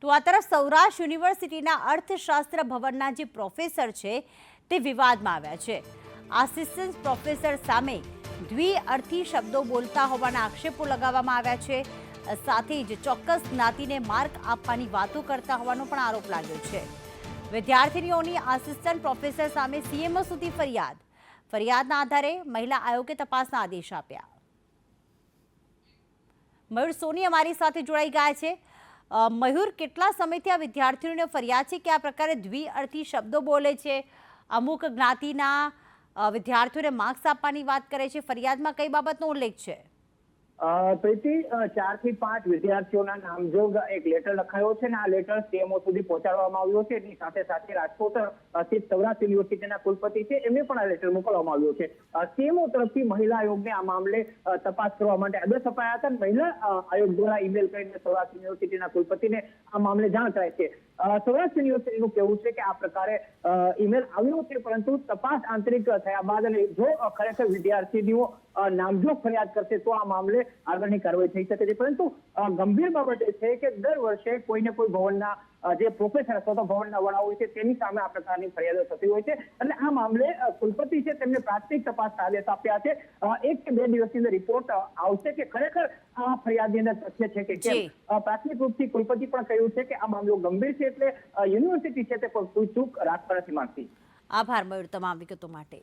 તો આ તરફ સૌરાષ્ટ્ર યુનિવર્સિટીના અર્થશાસ્ત્ર ભવનના જે પ્રોફેસર છે તે વિવાદમાં આવ્યા છે। આસિસ્ટન્ટ પ્રોફેસર સામે દ્વિઅર્થી શબ્દો બોલતા હોવાના આક્ષેપો લગાવવામાં આવ્યા છે। સાથે જ ચોક્કસ જ્ઞાતિને માર્ક આપવાની વાતો કરતા હોવાનો પણ આરોપ લાગ્યો છે। વિદ્યાર્થીનીઓની આસિસ્ટન્ટ પ્રોફેસર સામે સીએમઓ સુધી ફરિયાદના આધારે મહિલા આયોગે તપાસના આદેશ આપ્યા। મયુર સોની અમારી સાથે જોડાઈ ગયા છે। મયુર, કેટલા સમયથી આ વિદ્યાર્થીઓને ફરિયાદ છે કે આ પ્રકારે દ્વિઅર્થી શબ્દો બોલે છે, અમુક જ્ઞાતિના વિદ્યાર્થીઓને માર્ક્સ આપવાની વાત કરે છે, ફરિયાદમાં કઈ બાબતનો ઉલ્લેખ છે? પ્રીતિ, 4 થી 5 વિદ્યાર્થીઓના નામજોગ એક લેટર લખાયો છે અને આ લેટર સીએમઓ સુધી પહોંચાડવામાં આવ્યો છે। એની સાથે સાથે રાજકોટ સ્થિત સૌરાષ્ટ્ર યુનિવર્સિટીના કુલપતિ છે એમને પણ આ લેટર મોકલવામાં આવ્યો છે। સીએમઓ તરફથી મહિલા આયોગને આ મામલે તપાસ કરવા માટે આદેશ અપાયા હતા। મહિલા આયોગ દ્વારા ઈમેલ કરીને સૌરાષ્ટ્ર યુનિવર્સિટીના કુલપતિને આ મામલે જાણ કરાઈ છે। સૌરાષ્ટ્ર યુનિવર્સિટીનું કહેવું છે કે આ પ્રકારે ઈમેલ આવ્યો છે, પરંતુ તપાસ આંતરિક થયા બાદ અને જો ખરેખર વિદ્યાર્થીનીઓ નામજોગ ફરિયાદ કરશે તો આ મામલે આગળની કાર્યવાહી થઈ શકે છે। પરંતુ ગંભીર બાબત એ છે કે દર વર્ષે કોઈને કોઈ ભવનના જે પ્રોફેસર અથવા તો ભવનના વડા હોય છે તેની સામે આ પ્રકારની ફરિયાદો થતી હોય છે। એટલે આ મામલે કુલપતિ છે તેમને પ્રાથમિક તપાસના આદેશ આપ્યા છે। 1 કે 2 દિવસની અંદર રિપોર્ટ આવશે કે ખરેખર આ ફરિયાદની અંદર તથ્ય છે કે કેમ। પ્રાથમિક રૂપથી કુલપતિ પણ કહ્યું છે કે આ મામલો ગંભીર છે, એટલે યુનિવર્સિટી છે તે કોઈ ચૂક રાખવા નથી માંગતી। આભાર મયુર તમામ વિગતો માટે।